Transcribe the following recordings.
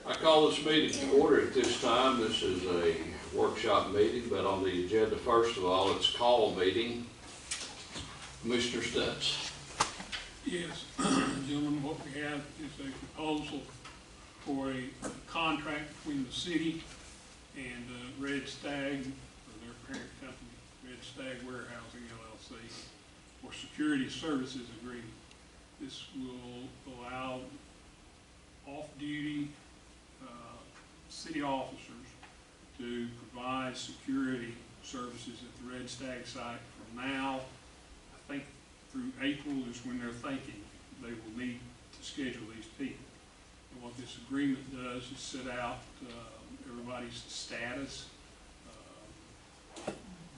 I call this meeting to order at this time. This is a workshop meeting, but on the agenda, first of all, it's a call meeting. Commissioner Stutz. Yes, gentlemen, what we have is a proposal for a contract between the city and Red Stag, or their parent company, Red Stag Warehousing LLC, for security services agreement. This will allow off-duty city officers to provide security services at the Red Stag site from now, I think through April is when they're thinking they will need to schedule these people. And what this agreement does is set out everybody's status.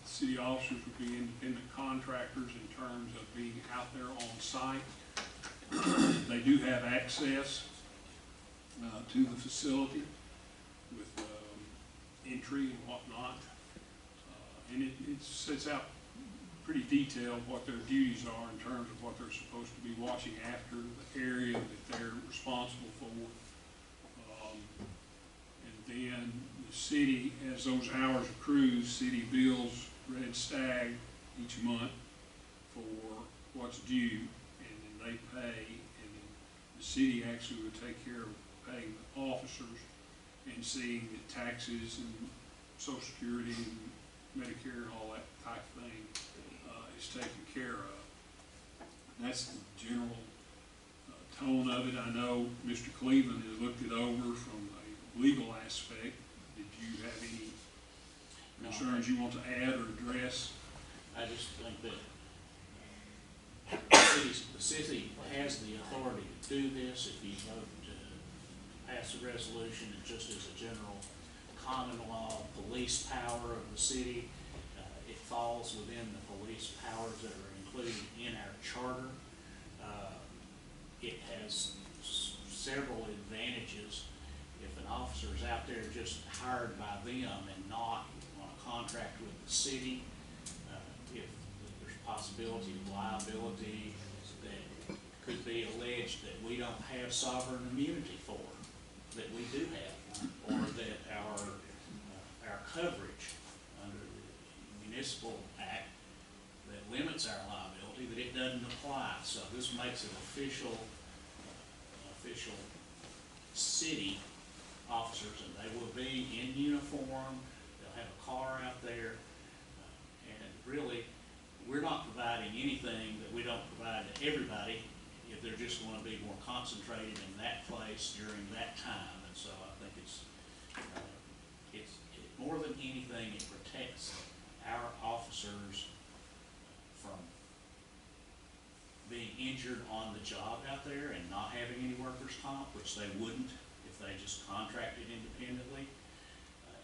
City officers would be independent contractors in terms of being out there on site. They do have access to the facility with entry and whatnot. And it sets out pretty detailed what their duties are in terms of what they're supposed to be watching after, the area that they're responsible for. And then the city, as those hours accrue, city bills Red Stag each month for what's due, and then they pay, and then the city actually would take care of paying the officers and seeing that taxes and Social Security and Medicare and all that type of thing is taken care of. And that's the general tone of it. I know Mr. Cleveland has looked it over from a legal aspect. Did you have any concerns you want to add or address? I just think that the city has the authority to do this. If you vote to pass a resolution, and just as a general common law police power of the city, it falls within the police powers that are included in our charter. It has several advantages. If an officer is out there just hired by them and not on a contract with the city, if there's possibility of liability that could be alleged that we don't have sovereign immunity for, that we do have, or that our coverage under the Municipal Act that limits our liability, that it doesn't apply. So this makes it official city officers, and they will be in uniform. They'll have a car out there, and really, we're not providing anything that we don't provide to everybody if they're just going to be more concentrated in that place during that time. And so I think it's more than anything, it protects our officers from being injured on the job out there and not having any workers' comp, which they wouldn't if they just contracted independently.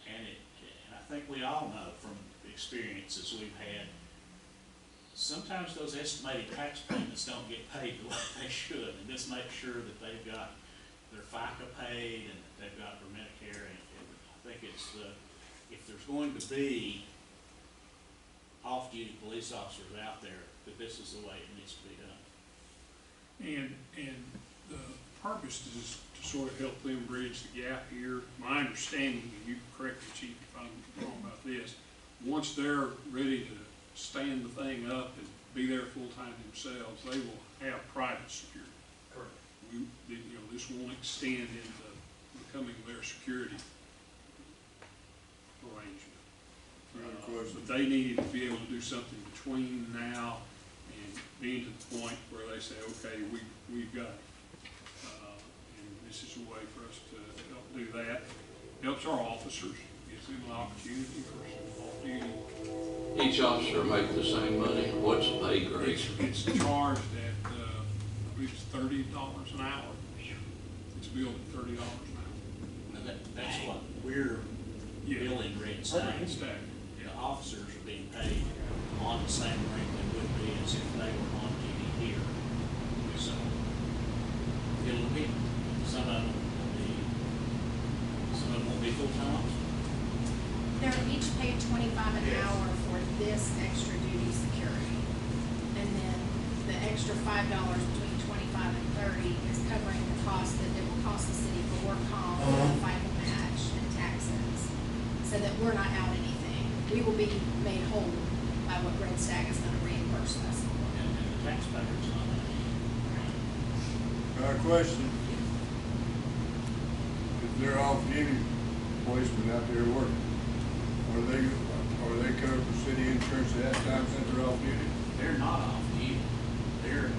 And I think we all know from experiences we've had, sometimes those estimated tax payments don't get paid the way they should, and this makes sure that they've got their FICA paid and that they've got their Medicare. And I think it's if there's going to be off-duty police officers out there, that this is the way it needs to be done. And the purpose is to sort of help them bridge the gap here. My understanding, and you correct me, Chief, if I'm wrong about this, once they're ready to stand the thing up and be there full-time themselves, they will have private security. Correct. This won't extend into becoming their security arrangement. But they need to be able to do something between now and being to the point where they say, okay, we've got it. And this is a way for us to help do that. Helps our officers, gives them an opportunity for some off-duty. Each officer make the same money. What's the pay grade? It's charged at, I believe it's $30 an hour. It's billed at $30 an hour. Now that's what we're billing Red Stag. The officers are being paid on the same rate they would be as if they were on duty here. So it'll be some of them will be full-time officers. They're each paid $25 an hour for this extra duty security, and then the extra $5 between 25 and 30 is covering the cost that it will cost the city for work comp, we're not out anything. We will be made whole by what Red Stag is gonna reimburse us. And the taxpayers on that. Question, if they're off-duty policemen out there working, are they covered for city insurance at that time since they're off-duty? They're not off duty. They're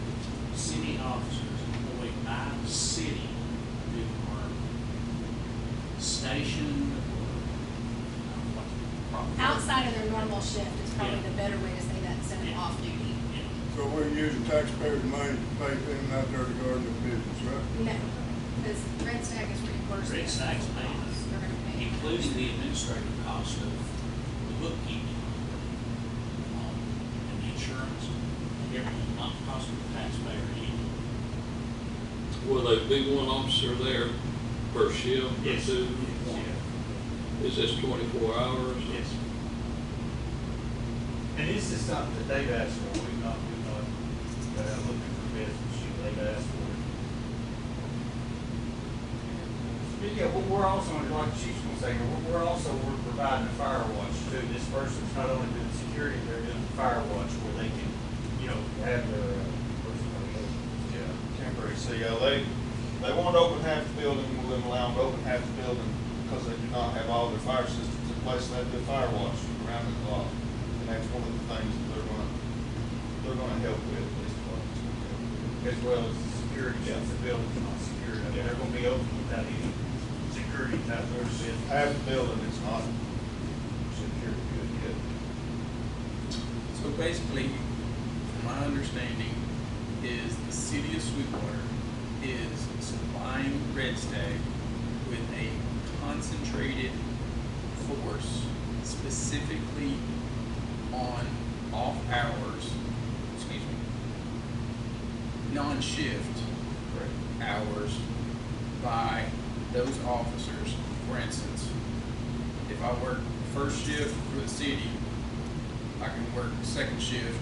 city officers employed by the city who are stationed or, what's the proper word? Outside of their normal shift is probably Yeah. the better way to say that instead of Yeah. off-duty. Yeah. So we're using taxpayers' money to pay them out there to guard their business, right? No, because Red Stag is reimbursing. Red Stag's us. paying us, They're gonna pay. including the administrative cost of the bookkeeping, and the insurance, everything, not costing the taxpayer anything. Will there be one officer there per shift or Yes. two? Yeah. Is this 24 hours? Yes. And this is something that they've asked for, we're not looking for business, they've asked for it. But yeah, we're also, like the chief's gonna say, we're providing a fire watch too. This person's not only doing security, they're doing fire watch where they can, have their, Temporary CO. They won't open half the building, we'll then allow them to open half the building because they do not have all their fire systems in place. They have to do fire watch around the clock. And that's one of the things that they're gonna help with, police departments. as well as the security, since the building's not secure. I mean, they're gonna be open without any security type of service. Half the building is not secure good yet. So basically, my understanding is the city of Sweetwater is supplying Red Stag with a concentrated force specifically on off hours, non-shift hours by those officers. For instance, if I work first shift for the city, I can work second shift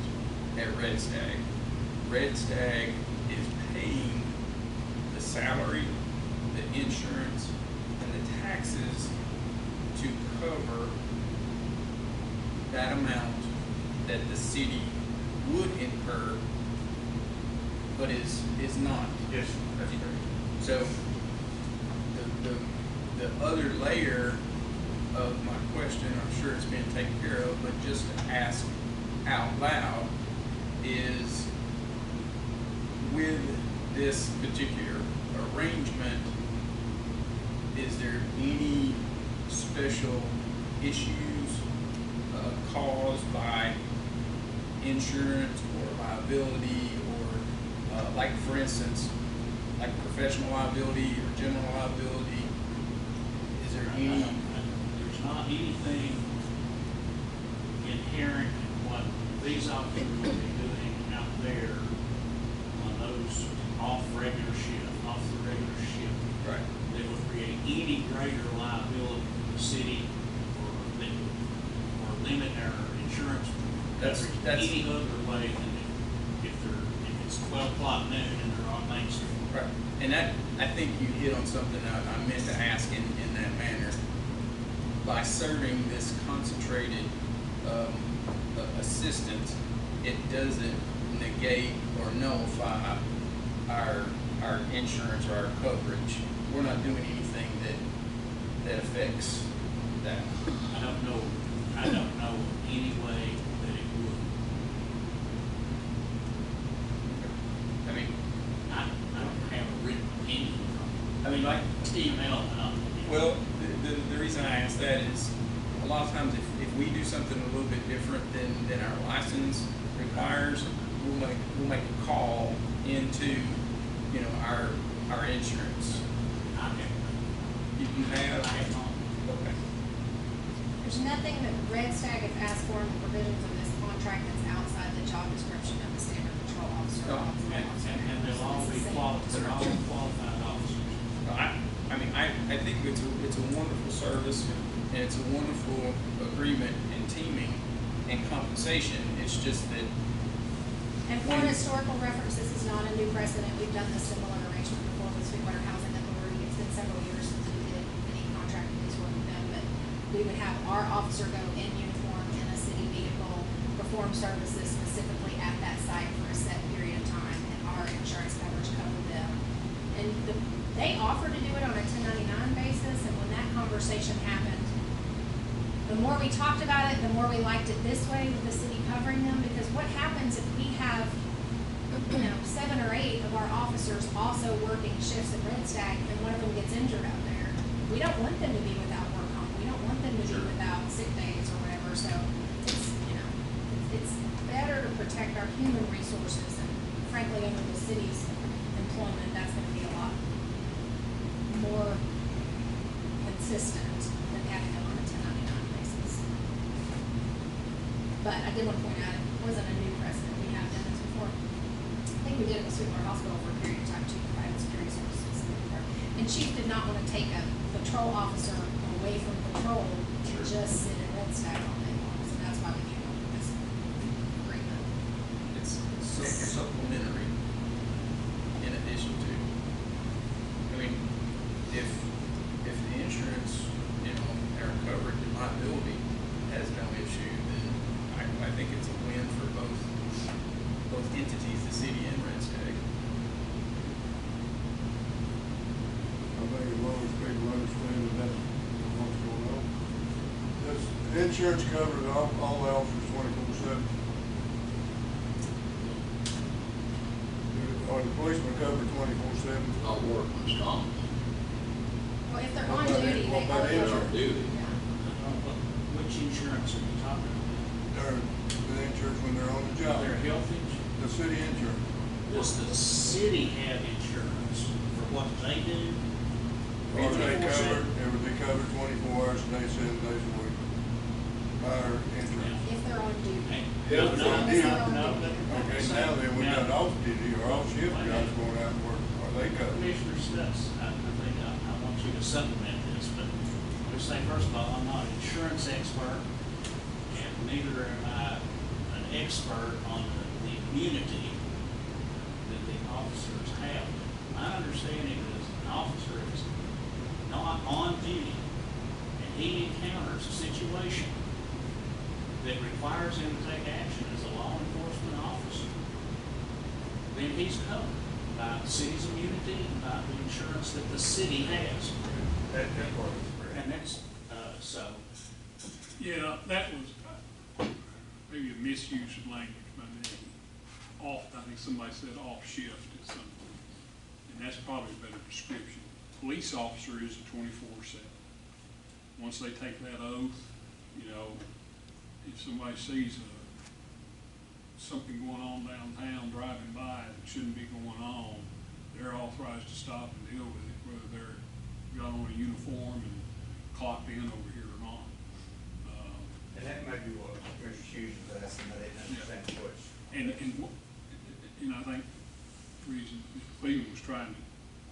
at Red Stag. Red Stag is paying the salary, the insurance, and the taxes to cover that amount that the city would incur, but is not. Yes, that's correct. So, the other layer of my question, I'm sure it's been taken care of, but just to ask out loud, is with this particular arrangement, is there any special issues caused by insurance or liability or like for instance, like professional liability or general liability? Is there any? There's not anything inherent in what these officers will be doing out there on those off the regular shift. Right. That would create any greater liability for the city or limit our insurance That's- coverage that's- any other way than if it's 12 o'clock noon and they're on Main Street. Right, and that, I think you hit on something I meant to ask in that manner. By serving this concentrated assistance, it doesn't negate or nullify our insurance or our coverage. We're not doing anything that affects that. I don't know any way that it would. I mean, I don't have a written opinion from I mean, like, email. well, the reason I ask that is a lot of times if we do something a little bit different than our license requires, we'll make a call into, our insurance. I You have? have not. Okay. There's nothing that Red Stag has asked for in the provisions of this contract that's outside the job description of the standard patrol officer. or No, officer. And they'll all It's be the same. they're all qualified officers. I think it's a wonderful service and it's a wonderful agreement and teaming and compensation. It's just that And for historical reference, this is not a new precedent. We've done this similar arrangement before with Sweetwater Housing Authority. It's been several years since we did any contract with this work with them, but we we would have our officer go in uniform in a city vehicle, perform services specifically at that site for a set period of time, and our insurance coverage covered them. And they offered to do it on a 1099 basis, and when that conversation happened, the more we talked about it, the more we liked it this way with the city covering them, because what happens if we have, 7 or 8 of our officers also working shifts at Red Stag, and one of them gets injured out there? We don't want them to be without work comp, we don't want them to be without sick days or whatever, so it's better to protect our human resources, and frankly, under the city's employment, that's gonna be a lot more consistent than having them on a 1099 basis. But I did want to point out, it wasn't a new precedent, we have done this before. I think we did it with Sweetwater Hospital for a period of time, Chief provided security services. And Chief did not want to take a patrol officer away from patrol and just sit at Red Stag all day long, so that's why we came up with this agreement. It's supplementary in addition to, I mean, if the insurance, our coverage and liability has no issue, then I think it's a win for both entities, the city and Red Stag. I think as long as people understand that that's what's going on. Does insurance cover all the officers 24/7? Are the policemen covered 24/7? Not workman's comp. Well, if they're What on about duty, it? they What about are. They're on insurance? duty. Yeah. Which insurance are you talking about? They're the insurance when they're on the job. Their health insurance? The city insurance. Does the city have insurance for what they do? Are they 24/7? covered, are they covered 24 hours a day, 7 days a week? Our insurance. If they're on duty. Hey, Yeah, no, but no, they do. no, Okay, now then, we got off duty or off shift guys going out and work. Are they covered? Commissioner Stutz, I think I want you to supplement this, but let me say, first of all, I'm not an insurance expert, and neither am I an expert on the immunity that the officers have. My understanding is an officer is not on duty, and he encounters a situation that requires him to take action as a law enforcement officer, then he's covered by the city's immunity and by the insurance that the city has. That works. And that's, so, Yeah, that was maybe a misuse of language by me. I think somebody said off shift is something, and that's probably a better description. Police officer is a 24/7. Once they take that oath, if somebody sees something going on downtown driving by that shouldn't be going on, they're authorized to stop and deal with it, whether they're got on a uniform and clocked in over here or not. And that may be what Mr. Hughes was asking, I didn't understand the question. And I think the reason Mr. Cleveland was trying to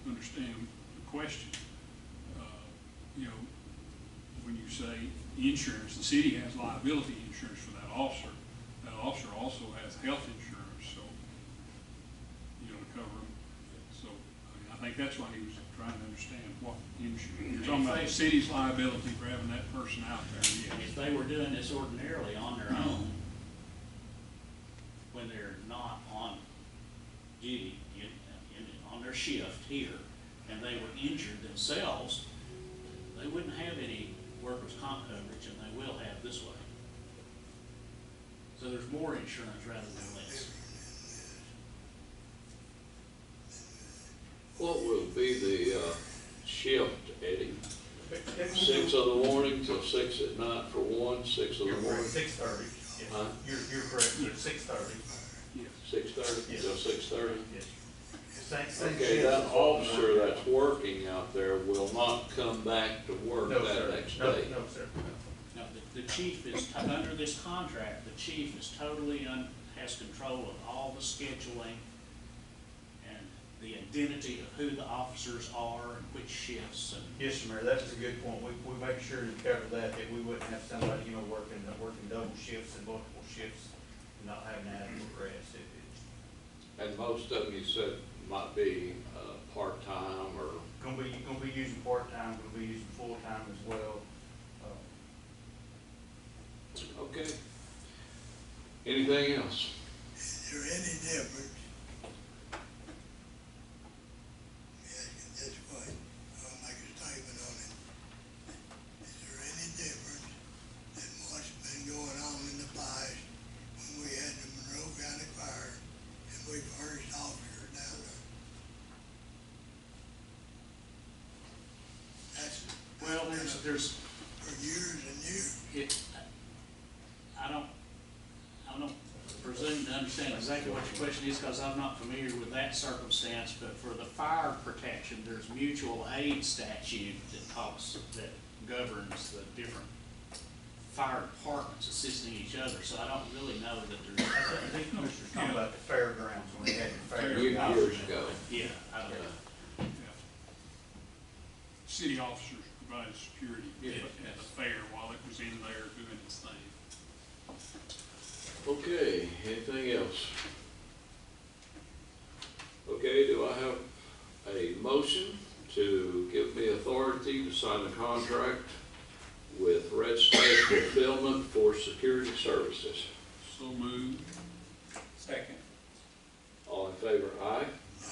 understand the question, when you say insurance, the city has liability insurance for that officer. That officer also has health insurance, so, to cover them. So, I think that's why he was trying to understand what insurance. You're talking about the city's liability for having that person out there, and if yes. they were doing this ordinarily on their own, when they're not on duty, on their shift here, and they were injured themselves, they wouldn't have any workers' comp coverage, and they will have this way. So there's more insurance rather than less. What will be the shift, Eddie? 6 of the morning till 6 at night for one, 6 of the You're morning, correct, 6:30. Yes. Huh? You're correct, it's 6:30. Yes. 6:30 Yes. till 6:30? Yes. Same Okay, shift that as all the officer morning. that's working out there will not come back to work No, that sir. next No, day. no, sir. Now, the chief is, under this contract, the chief is totally has control of all the scheduling and the identity of who the officers are and which shifts and. Yes, sir, Mayor, that's a good point. We make sure to cover that we wouldn't have somebody, working double shifts and multiple shifts and not having adequate rest. And most of them, you said, might be part-time or, Gonna be using part-time, gonna be using full-time as well. Anything else? Is there any difference? Asking this way, I'll make a statement on it. Is there any difference than what's been going on in the past when we had the Monroe County Fire and we furnished officers down there? Well, there's, For years and years. I don't presume to understand exactly what your question is, because I'm not familiar with that circumstance, but for the fire protection, there's mutual aid statute that governs the different fire departments assisting each other, so I don't really know that there's. I think Commissioner's talking about the fairgrounds when they had the fair. Years ago. Yeah, I don't know. Yeah. City officers provided security at the fair while it was in there doing its thing. Okay, anything else? Okay, do I have a motion to give me authority to sign the contract with Red State Fulfillment for security services? So moved. Second. All in favor, aye.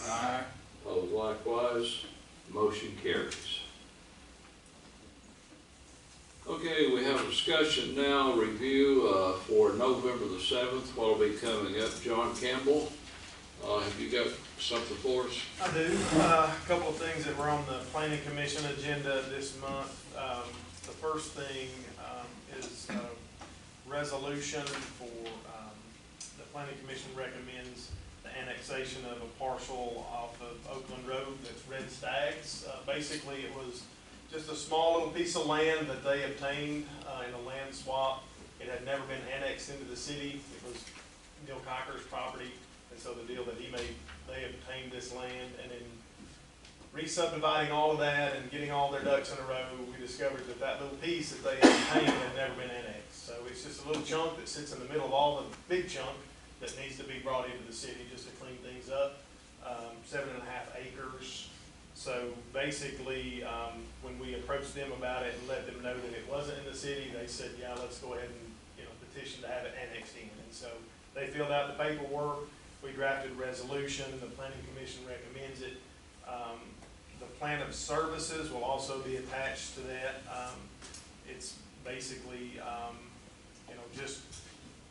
Aye. Opposed likewise, motion carries. Okay, we have a discussion now, review for November the 7th, what'll be coming up. John Campbell, have you got something for us? I do. A couple of things that were on the planning commission agenda this month. The first thing is a resolution for, the planning commission recommends the annexation of a parcel off of Oakland Road that's Red Stags. Basically, it was just a small little piece of land that they obtained in a land swap. It had never been annexed into the city. It was Neil Kiker's property. And so the deal that he made, they obtained this land, and in re-subdividing all of that and getting all their ducks in a row, we discovered that that little piece that they obtained had never been annexed. So it's just a little chunk that sits in the middle of all the big chunk that needs to be brought into the city just to clean things up. 7.5 acres. So basically, when we approached them about it and let them know that it wasn't in the city, they said, yeah, let's go ahead and, petition to have it annexed in. And so they filled out the paperwork. We drafted a resolution. The planning commission recommends it. The plan of services will also be attached to that. It's basically, just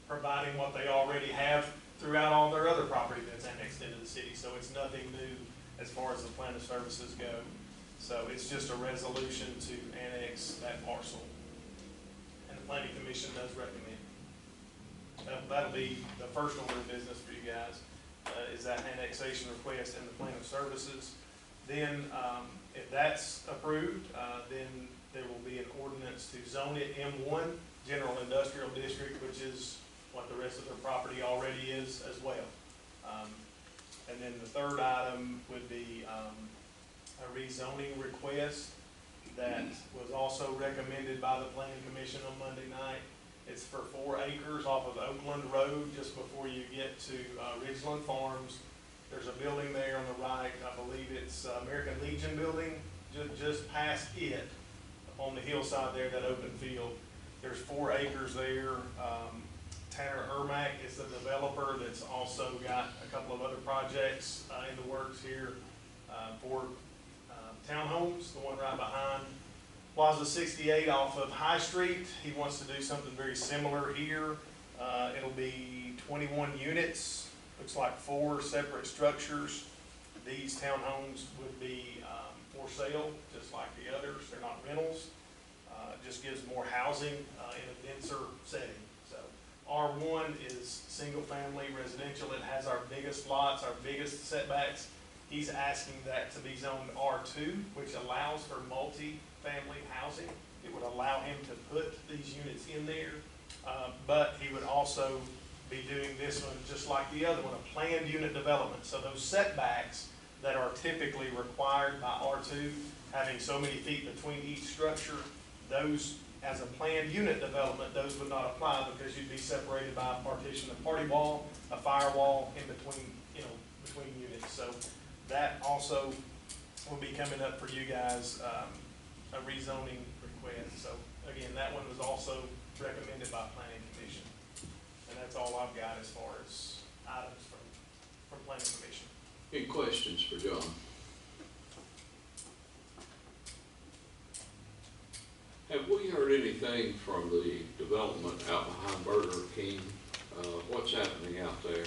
providing what they already have throughout all their other property that's annexed into the city. So it's nothing new as far as the plan of services go. So it's just a resolution to annex that parcel. And the planning commission does recommend. That'll be the first order of business for you guys, is that annexation request and the plan of services. Then, if that's approved, then there will be an ordinance to zone it M1, General Industrial District, which is what the rest of their property already is as well. And then the third item would be a rezoning request that was also recommended by the Planning Commission on Monday night. It's for 4 acres off of Oakland Road, just before you get to Ridgeland Farms. There's a building there on the right. I believe it's American Legion building, just past it, on the hillside there, that open field. There's 4 acres there. Tanner Ermack is the developer that's also got a couple of other projects in the works here for townhomes, the one right behind Plaza 68 off of High Street. He wants to do something very similar here. It'll be 21 units, looks like 4 separate structures. These townhomes would be for sale, just like the others. They're not rentals. It just gives more housing in a denser setting. So R1 is single family residential. It has our biggest lots, our biggest setbacks. He's asking that to be zoned R2, which allows for multi-family housing. It would allow him to put these units in there, but he would also be doing this one just like the other one, a planned unit development. So those setbacks that are typically required by R2, having so many feet between each structure, those, as a planned unit development, those would not apply because you'd be separated by a partition, a party wall, a firewall in between, between units. So that also will be coming up for you guys, a rezoning request. So again, that one was also recommended by Planning Commission. And that's all I've got as far as items from planning commission. Any questions for John? Have we heard anything from the development out behind Burger King? What's happening out there?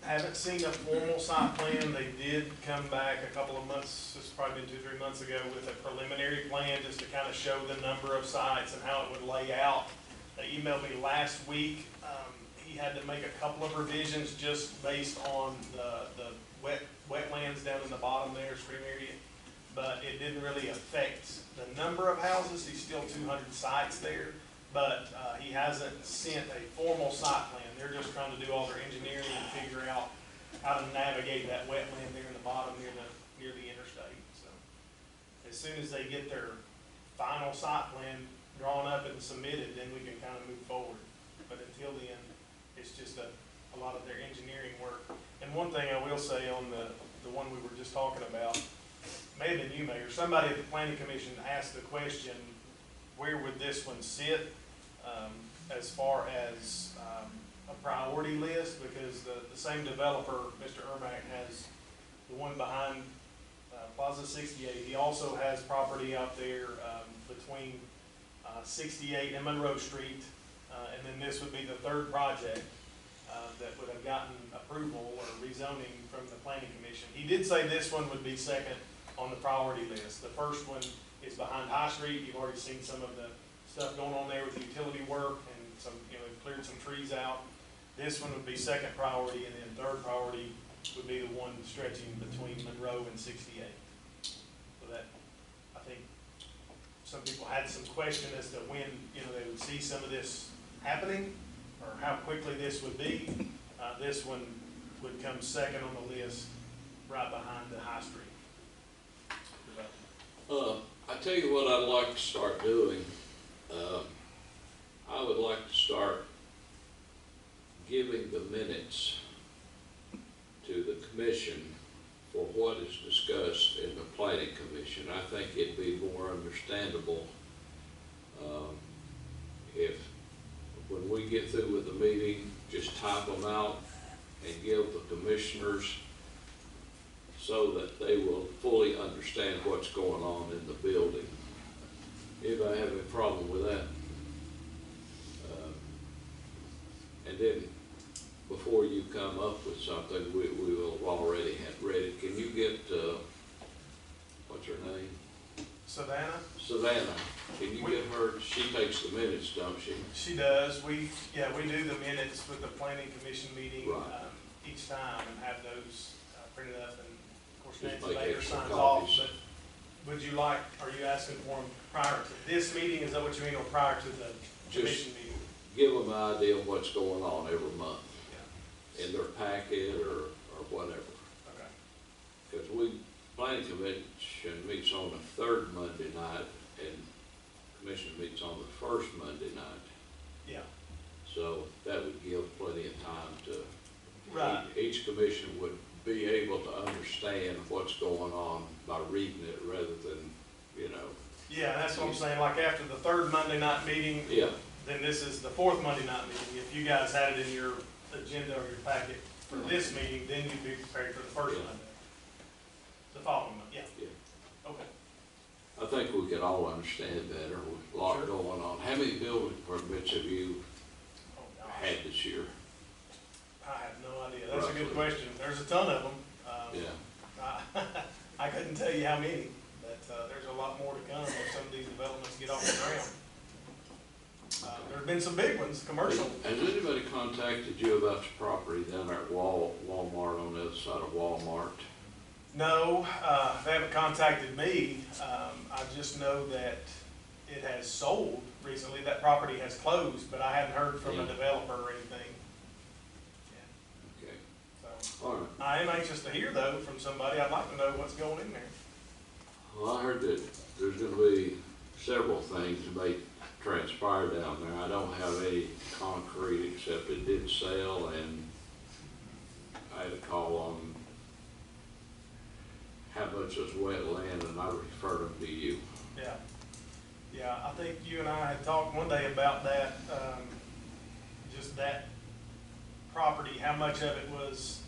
Haven't seen a formal site plan. They did come back a couple of months, it's probably been 2-3 months ago, with a preliminary plan just to kind of show the number of sites and how it would lay out. They emailed me last week. He had to make a couple of revisions just based on the wetlands down in the bottom there, stream area. But it didn't really affect the number of houses. He's still 200 sites there. But he hasn't sent a formal site plan. They're just trying to do all their engineering and figure out how to navigate that wetland there in the bottom near the interstate. So as soon as they get their final site plan drawn up and submitted, then we can kind of move forward. But until then, it's just a lot of their engineering work. And one thing I will say on the one we were just talking about, may have been you, Mayor, somebody at the planning commission asked the question, where would this one sit as far as a priority list? Because the same developer, Mr. Ermac, has the one behind Plaza 68. He also has property out there between 68 and Monroe Street, and then this would be the third project that would have gotten approval or rezoning from the planning commission. He did say this one would be second on the priority list. The first one is behind High Street. You've already seen some of the stuff going on there with utility work and some, cleared some trees out. This one would be second priority, and then third priority would be the one stretching between Monroe and 68. So that, I think, some people had some question as to when, they would see some of this happening, or how quickly this would be. This one would come second on the list, right behind the High Street. I tell you what I'd like to start doing. I would like to start giving the minutes to the commission for what is discussed in the planning commission. I think it'd be more understandable if, when we get through with the meeting, just type them out and give the commissioners so that they will fully understand what's going on in the building. Anybody have any problem with that? And then, before you come up with something, we will have already have read it. Can you get, what's her name? Savannah? Savannah. Can you get her? She takes the minutes, don't she? She does. We do the minutes with the planning commission meeting Right. Each time and have those printed up, and of course Just Nancy make Baker extra signs off. copies. But would you like, are you asking for them prior to this meeting? Is that what you mean, or prior to the commission meeting? Give them an idea of what's going on every month Yeah. in their packet or whatever. Okay. Because planning commission meets on the third Monday night and commission meets on the first Monday night. Yeah. So that would give plenty of time to, Right. each commission would be able to understand what's going on by reading it rather than, Yeah, that's what I'm saying. Like after the third Monday night meeting, yeah. then this is the fourth Monday night meeting. If you guys had it in your agenda or your packet for this meeting, then you'd be prepared for the first Yeah. Monday. The following Monday, yeah. Yeah. Okay. I think we can all understand better with a lot Sure. going on. How many building permits have you Oh, gosh. had this year? I have no idea. That's a good Roughly. question. There's a ton of them. Yeah. I couldn't tell you how many, but there's a lot more to come as some of these developments get off the ground. There's been some big ones, commercial. Has anybody contacted you about the property down there at Walmart on the other side of Walmart? No, they haven't contacted me. I just know that it has sold recently. That property has closed, but I haven't heard from a Yeah. developer or anything. Okay, So all right. I am anxious to hear though from somebody. I'd like to know what's going in there. Well, I heard that there's gonna be several things that may transpire down there. I don't have any concrete except it did sell, and I had a call on how much was wetland, and I referred them to you. Yeah. Yeah, I think you and I had talked one day about that, just that property, how much of it was,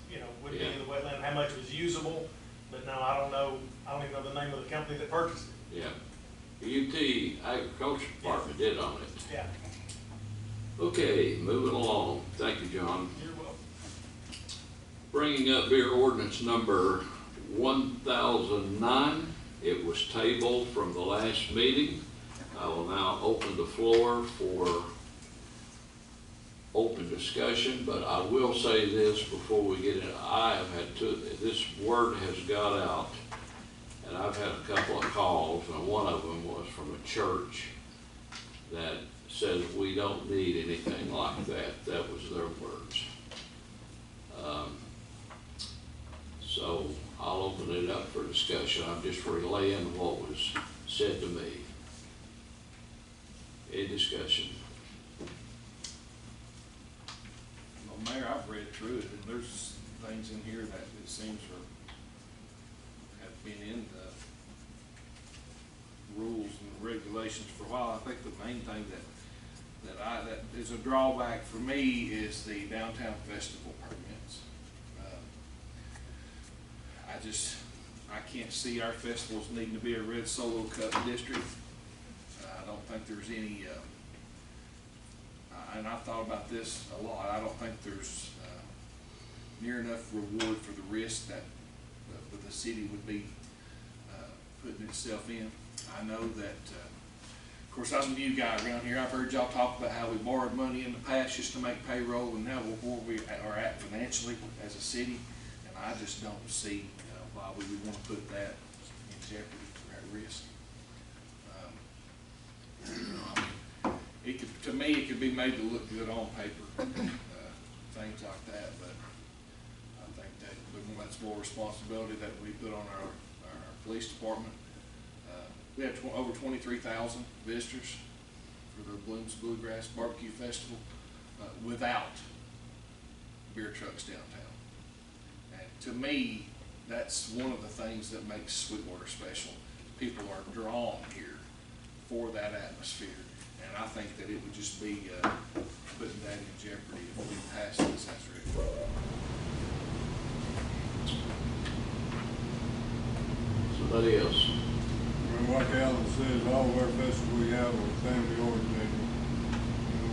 would be in the wetland, how much was usable. But no, I don't even know the name of the company that purchased it. Yeah. The UT Agriculture Department did on it. Yeah, Okay, moving along. Thank you, John. you're welcome. Bringing up beer ordinance number 1009. It was tabled from the last meeting. I will now open the floor for open discussion, but I will say this before we get in. I have had this word has got out, and I've had a couple of calls, and one of them was from a church that says we don't need anything like that. That was their words. So I'll open it up for discussion. I'm just relaying what was said to me. Any discussion? Well, Mayor, I've read through it, and there's things in here that it seems have been in the rules and regulations for a while. I think the main thing that is a drawback for me is the downtown festival permits. I can't see our festivals needing to be a red solo cup district. I don't think there's any, and I thought about this a lot, I don't think there's near enough reward for the risk that the city would be putting itself in. I know that, of course, I'm a new guy around here. I've heard y'all talk about how we borrowed money in the past just to make payroll, and now where we are at financially as a city, and I just don't see why we would want to put that in jeopardy or at risk. It could, to me, it could be made to look good on paper, things like that, but I think that's more responsibility that we put on our police department. We had over 23,000 visitors for the Blooms Bluegrass Barbecue Festival without beer trucks downtown. And to me, that's one of the things that makes Sweetwater special. People are drawn here for that atmosphere. And I think that it would just be putting that in jeopardy if we pass this as written. Somebody else? Well, like Alan says, all of our festivals we have are family oriented.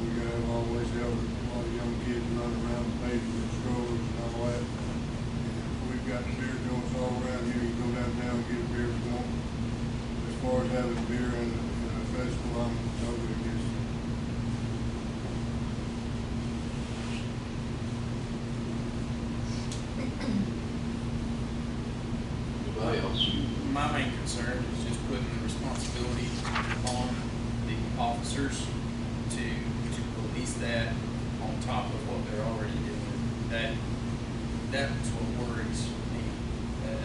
We always have a lot of young kids running around babies and strollers and all that. And we've got beer joints all around here. You go downtown and get a beer if you want. As far as having beer in a festival, I'm totally against it. Anybody else? My main concern is just putting the responsibility on the officers to police that on top of what they're already doing. That's what worries me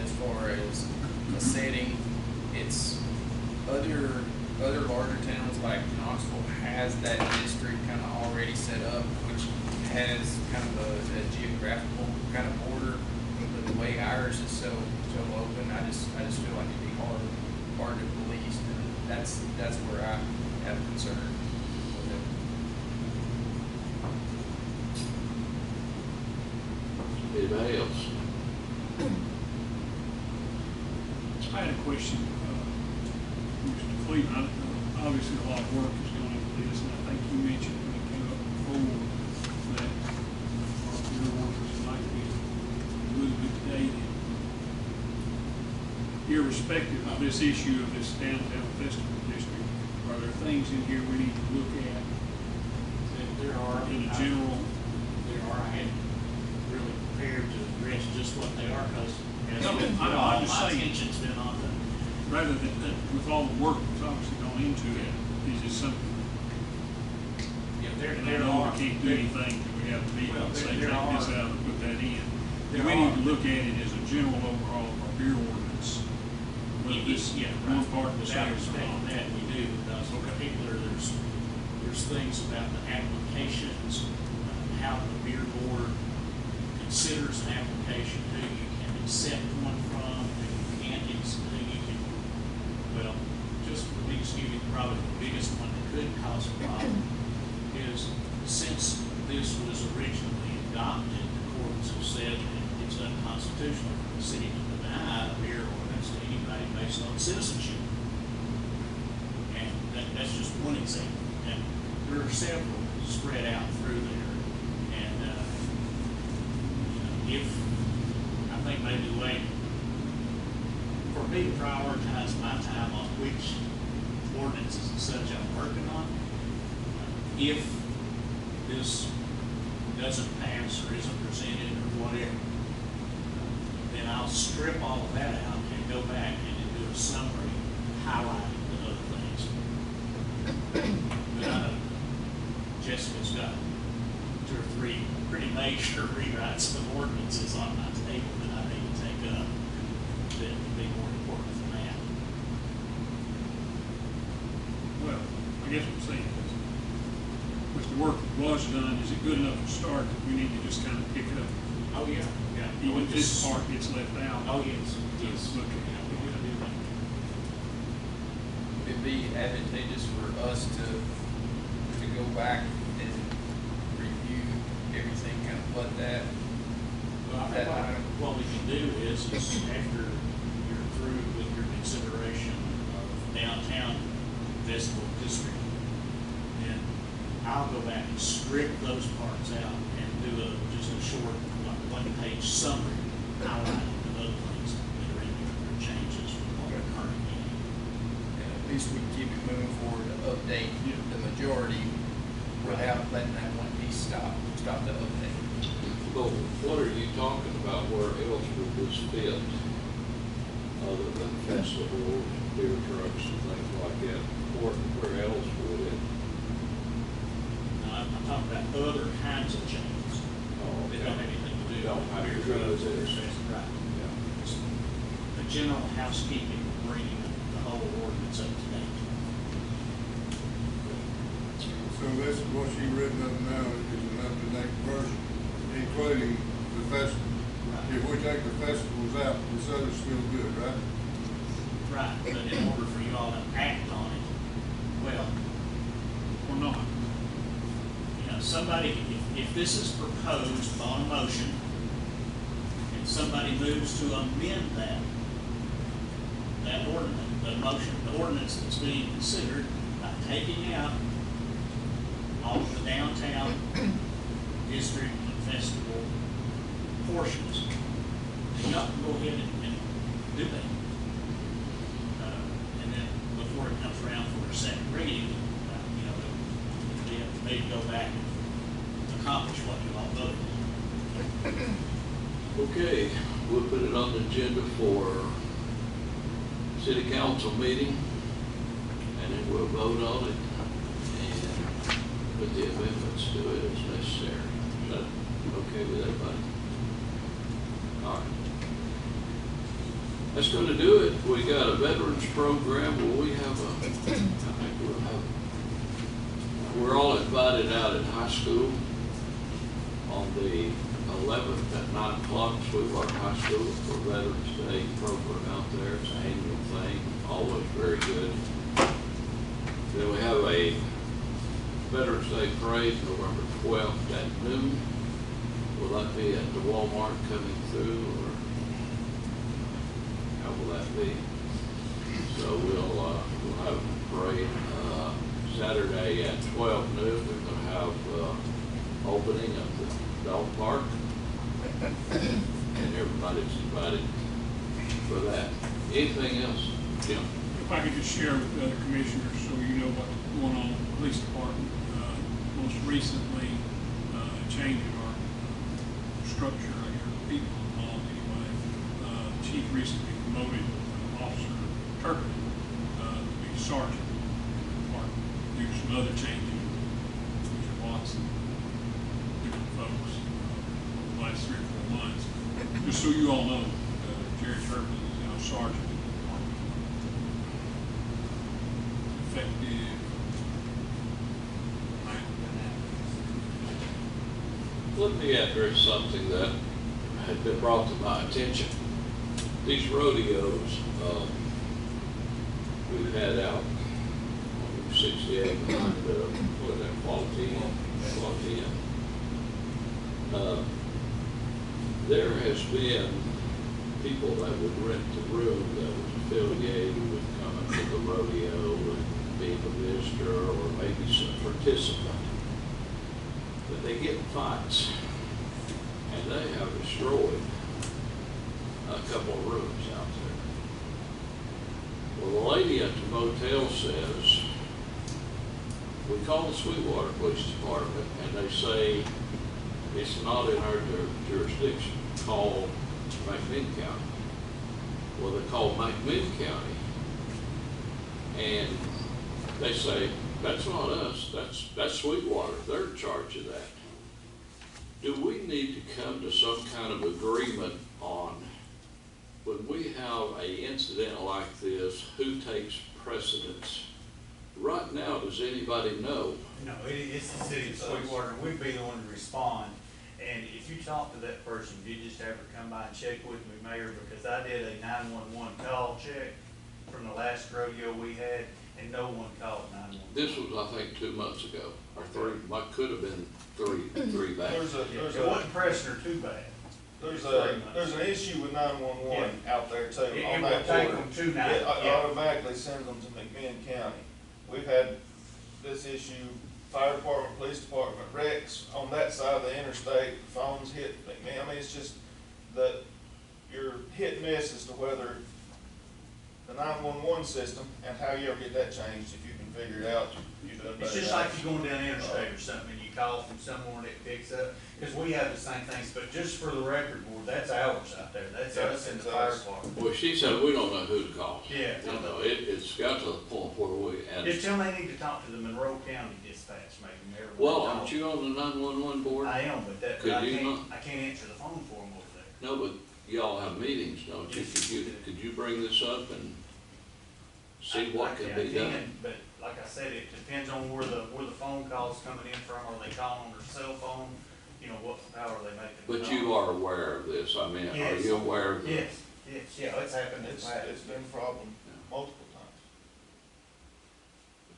as far as the setting. It's other larger towns like Knoxville has that district kind of already set up, which has kind of a geographical kind of border. But the way ours is so open, I just feel like it'd be hard to police. And that's where I have a concern with it. Anybody else? I had a question, Mr. Cleveland. Obviously, a lot of work has gone into this, and I think you mentioned when it came up before that our beer orders might be a little bit dated. Irrespective of this issue of this downtown festival district, are there things in here we need to look at There are. in general? There are. I hadn't really prepared to address just what they are, because I'm just my saying. attention's been on the, Rather than, with all the work that's obviously gone into it, is it something, there and I know are. we can't do anything till we have a meeting and say, take there this are. out and put that in. There We need are. to look at it as a general overhaul of our beer ordinance. Whether this Yeah, one right. part of the Without same or respecting not. that, we do, because in particular, there's things about the applications, how the beer board considers an application, who you can accept one from, who you can't, who you can, well, just for me, excuse me, probably the biggest one that could cause a problem is, since this was originally adopted, the courts have said that it's unconstitutional for the city to deny a beer ordinance to anybody based on citizenship. And that's just one example, and there are several spread out through there. And, you know, if, I think maybe the way, for me to prioritize my time on which ordinances and such I'm working on, if this doesn't pass or isn't presented or whatever, then I'll strip all of that out and go back and then do a summary highlighting the other things. But I know Jessica's got 2 or 3 pretty major rewrites of ordinances on my table that I need to take up that would be more important than that. Well, I guess what I'm saying is, with the work that was done, is it good enough to start that we need to just kind of pick it up? Oh, yeah, yeah. Even if this part gets left out? Oh, yes, yes. Look at Yeah, we're gonna do that. It'd be advantageous for us to go back and review everything, kind of let that. Well, I think what we can do is after you're through with your consideration of downtown festival district, then I'll go back and strip those parts out and do just a short, like, 1-page summary highlighting the other things that are in there, or changes from what we're currently in. And at least we can keep it moving forward to update the majority without letting that one piece stop the update. But what are you talking about, where else would this fit, other than festivals, beer trucks and things like that? Where else would it? Now, I'm talking about other kinds of changes. Oh, They okay. don't have anything to do Don't with have to beer do with trucks or this. fest- right. Yeah. It's the general housekeeping, bringing the whole ordinance up to date. So this is what you written up now, is an up-to-date version, including the festival. If we take the festivals out, this other's still good, right? Right, but in order for you all to act on it, well, Or not? you know, somebody, if this is proposed on a motion, and somebody moves to amend that ordinance, the ordinance that's being considered, by taking out all of the downtown district and festival portions, then y'all can go ahead and do that. And then before it comes around for a second reading, you know, it'll be up to me to go back and accomplish what you all voted on. Okay, we'll put it on the agenda for city council meeting, and then we'll vote on it and put the amendments to it as necessary. Is that okay with everybody? All right. That's gonna do it. We got a veterans program. Will we have I think we'll have, we're all invited out at high school on the 11th at 9 o'clock, Sweetwater High School, for Veterans Day program out there. It's an annual thing, always very good. Then we have a Veterans Day parade November 12th at noon. Will that be at the Walmart coming through, or how will that be? So we'll have a parade Saturday at 12 noon. We're gonna have opening of the dog park, and everybody's invited for that. Anything else, Jim? If I could just share with the other commissioners, so you know what's going on with the police department. Most recently, changing our structure, our people involved anyway. The chief recently promoted Officer Turpin to be sergeant in the department. Due to some other changes, Mr. Watson, different folks, over the last 3 or 4 months. Just so you all know, Jerry Turpin is now sergeant in the department. Effective Let me address something that had been brought to my attention. These rodeos we've had out on 68 behind what is that, Quality Inn. There has been people that would rent the room that was affiliated with coming to the rodeo and being a visitor or maybe some participant. But they get in fights, and they have destroyed a couple of rooms out there. Well, the lady at the motel says, we call the Sweetwater Police Department, and they say it's not in our jurisdiction. Call McMinn County. Well, they call McMinn County, and they say, that's not us, that's Sweetwater, they're in charge of that. Do we need to come to some kind of agreement on, when we have an incident like this, who takes precedence? Right now, does anybody know? No, it's the city of Sweetwater, we'd be the one to respond. And if you talk to that person, you just have her come by and check with me, Mayor, because I did a 911 call check from the last rodeo we had, and no one called 911. This was, I think, 2 months ago, or three, could have been three back. There's It wasn't pressing her too bad. There's an issue with 911 out there too. It on will that take border. them 2 nights. It automatically sends them to McMinn County. We've had this issue, fire department, police department, wrecks on that side of the interstate, phones hit McMinn. I mean, it's just that you're hit and miss as to whether the 911 system and how you ever get that changed, if you can figure it out, you do it better. It's just like you going down the interstate or something, and you call from somewhere that picks up, because we have the same things, but just for the record, board, that's ours out there, that's us in the fire department. Well, she said, we don't know who to call. Yeah. You know, it's got to the point where and. Just tell them they need to talk to the Monroe County dispatch, maybe. Well, aren't you on the 911 board? I am, but that, Could I you can't, not? I can't answer the phone for them over there. No, but y'all have meetings, don't you? Could you bring this up and see what can be done? But like I said, it depends on where the phone call's coming in from, are they calling on their cell phone, you know, how are they making? But you are aware of this, I mean, are Yes. you aware of this? Yes, yeah, it's happened. It's been a problem multiple times.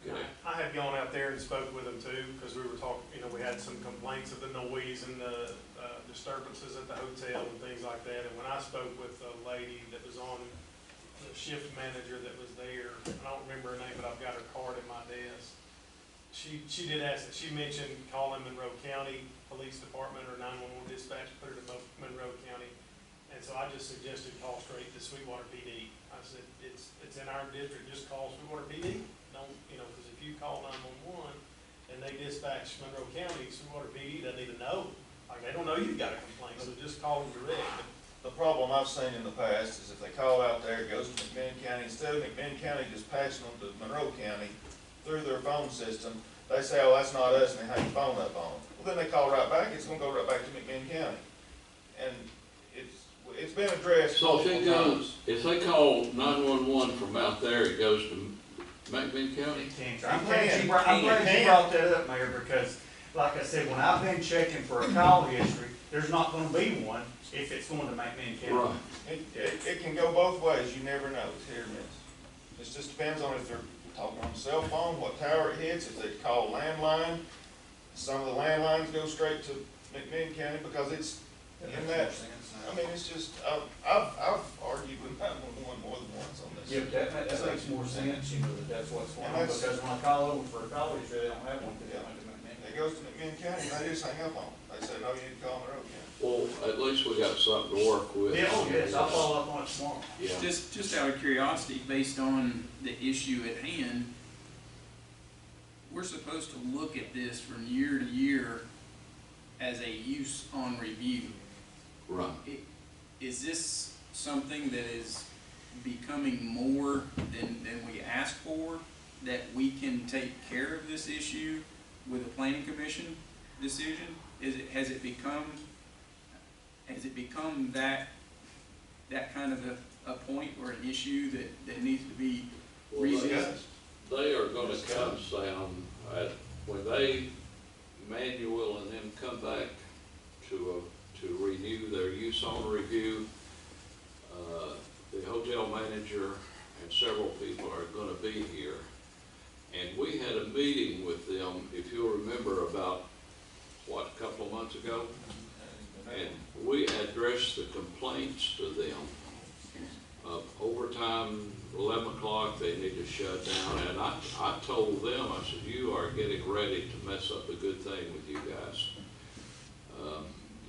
Okay. I had gone out there and spoke with them too, because we were talking, you know, we had some complaints of the noise and the disturbances at the hotel and things like that. And when I spoke with a lady that was on, the shift manager that was there, I don't remember her name, but I've got her card in my desk. She did ask, she mentioned calling Monroe County Police Department or 911 dispatch, put her to Monroe County. And so I just suggested call straight to Sweetwater PD. I said, it's in our district, just call Sweetwater PD. Don't, you know, because if you call 911 and they dispatch Monroe County, Sweetwater PD doesn't even know. Like, they don't know you've got a complaint, so just call them direct. The problem I've seen in the past is if they call out there, it goes to McMinn County, instead of McMinn County dispatching them to Monroe County through their phone system, they say, oh, that's not us, and they hang the phone up on them. Well, then they call right back, it's gonna go right back to McMinn County. And it's been addressed So multiple times. if they call 911 from out there, it goes to McMinn County? I'm glad you brought that up, Mayor, because like I said, when I've been checking for a call history, there's not gonna be one if it's going to McMinn County. Right. It can go both ways, you never know, it's hit or miss. It just depends on if they're talking on the cell phone, what tower it hits, if they call landline. Some of the landlines go straight to McMinn County because it's in that. I mean, it's just, I've argued with 911 more than once on this. Yeah, but that makes more sense, you know, that's what's going on, And that's- because when I call over for a call history, they don't have one, because they don't have McMinn. It goes to McMinn County, they just hang up on it. They say, no, you need to call Monroe County. Well, at least we got something to work with. Yeah, oh, yes, I'll follow up on it tomorrow. Yeah. Just out of curiosity, based on the issue at hand, we're supposed to look at this from year to year as a use on review. Right. Is this something that is becoming more than we asked for, that we can take care of this issue with a planning commission decision? Has it become that kind of a point or an issue that needs to be revisited? They are gonna come down when they, Manuel and them come back to renew their use on review, the hotel manager and several people are gonna be here. And we had a meeting with them, if you'll remember, about, what, a couple of months ago? And we addressed the complaints to them. Overtime, 11 o'clock, they need to shut down, and I told them, I said, you are getting ready to mess up a good thing with you guys.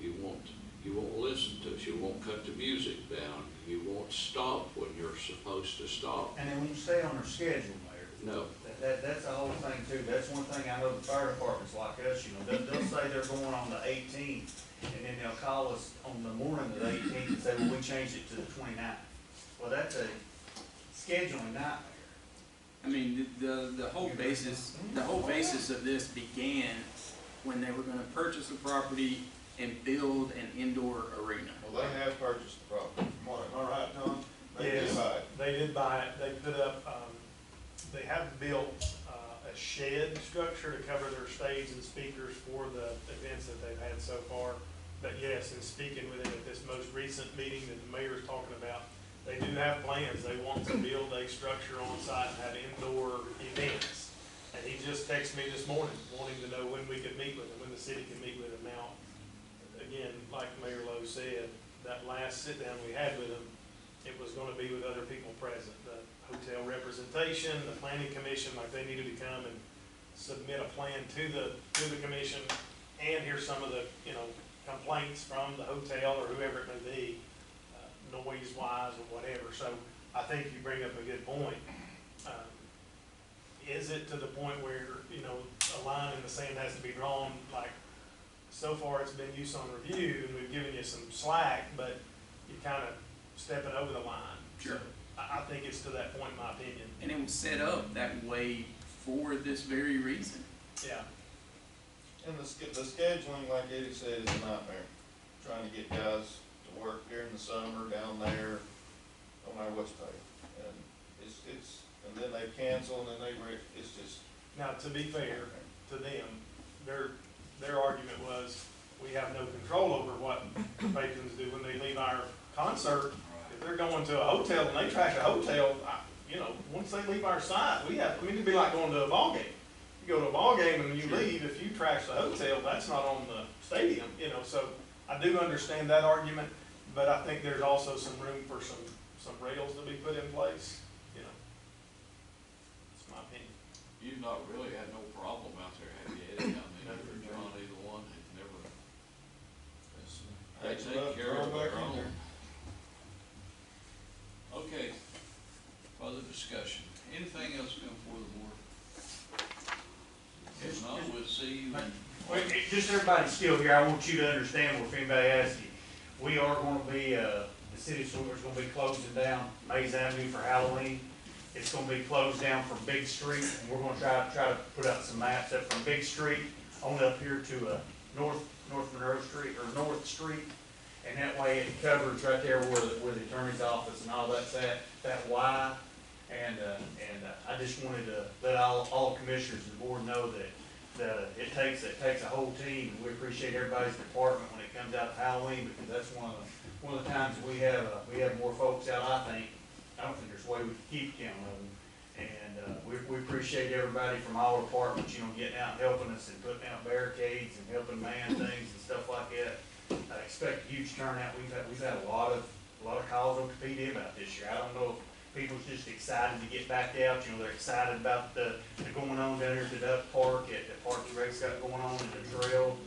You won't listen to us, you won't cut the music down, you won't stop when you're supposed to stop. And they won't stay on their schedule, Mayor. No, That's the whole thing too. That's one thing I know the fire department's like us, you know, they'll say they're going on the 18th, and then they'll call us on the morning of the 18th and say, well, we changed it to the 29th. Well, that's a scheduling nightmare. I mean, the whole basis of this began when they were gonna purchase the property and build an indoor arena. Well, they have purchased the property, am I right, Tom? They did Yes, buy it. they did buy it. They put up, they have built a shed structure to cover their stage and speakers for the events that they've had so far. But yes, in speaking with him at this most recent meeting that the mayor's talking about, they do have plans. They want to build a structure on site and have indoor events. And he just texted me this morning, wanting to know when we could meet with him, when the city can meet with him. Now, again, like Mayor Lowe said, that last sit-down we had with him, it was gonna be with other people present. The hotel representation, the planning commission, like they needed to come and submit a plan to the commission, and hear some of the, complaints from the hotel or whoever it may be, noise-wise or whatever. So I think you bring up a good point. Is it to the point where, a line in the sand has to be drawn, like, so far it's been use on review, and we've given you some slack, but you're kind of stepping over the line. Sure. So I think it's to that point, in my opinion. And it was set up that way for this very reason. Yeah. And the scheduling, like Eddie said, is a nightmare. Trying to get guys to work during the summer down there, no matter what's paid. And and then they cancel, and then it's just. Now, to be fair to them, their argument was, we have no control over what patrons do when they leave our concert. If they're going to a hotel and they trash a hotel, once they leave our site, it'd be like going to a ball game. You go to a ball game and you leave, if you trash the hotel, that's not on the stadium, so I do understand that argument, but I think there's also some room for some rails to be put in place, That's my opinion. you've not really had no problem out there, have you, Eddie? I mean, or John, either one, have never. They take care of their own. Okay, further discussion. Anything else come before the board? If not, we'll see you in. Well, just everybody still here, I want you to understand, if anybody asks you, we are gonna be, the city of Sweetwater's gonna be closing down Mays Avenue for Halloween. It's gonna be closed down from Big Street, and we're gonna try to put out some maps up from Big Street on up here to, North Monroe Street, or North Street. And that way it covers right there where the attorney's office and all that's at, that Y. And I just wanted to let all commissioners and the board know that it takes a whole team, and we appreciate everybody's department when it comes out to Halloween, because that's one of the times we have more folks out, I don't think there's a way we can keep count of them. And we appreciate everybody from all departments, getting out and helping us and putting out barricades and helping man things and stuff like that. I expect a huge turnout. We've had a lot of calls on PD about this year. I don't know if people's just excited to get back out. They're excited about the going on down here at the Duck Park, at the Park and Rec's got going on, and the trail.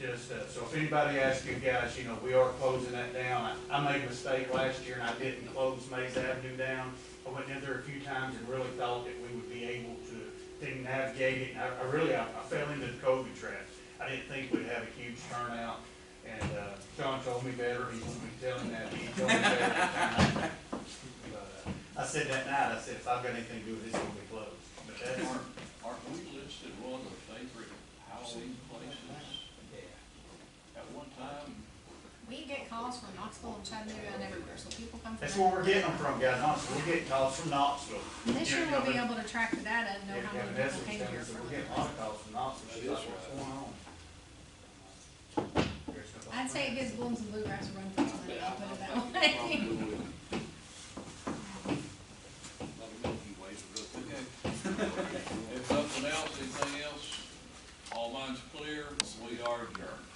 So if anybody asks you guys, we are closing that down. I made a mistake last year and I didn't close Mays Avenue down. I went in there a few times and really thought that we would be able to navigate it. And I fell into the COVID trap. I didn't think we'd have a huge turnout. And John told me better. He won't be telling that. He told me better. I said that night, if I've got anything to do with this, it's gonna be closed. But that's. Aren't we listed one of the favorite Halloween places at one time? We get calls from Knoxville and Chattanooga and everywhere, so people come from. That's where we're getting them from, guys. Honestly, we're getting calls from Knoxville. This year we'll be able to track the data and know how many That's people what's came coming, here so from. we're getting a lot of calls from Knoxville. She's like, what's going on? I'd say it gives Blooms and Bluegrass a run for its money, I'll put it that way. If nothing else, anything else, all minds clear, we are adjourned.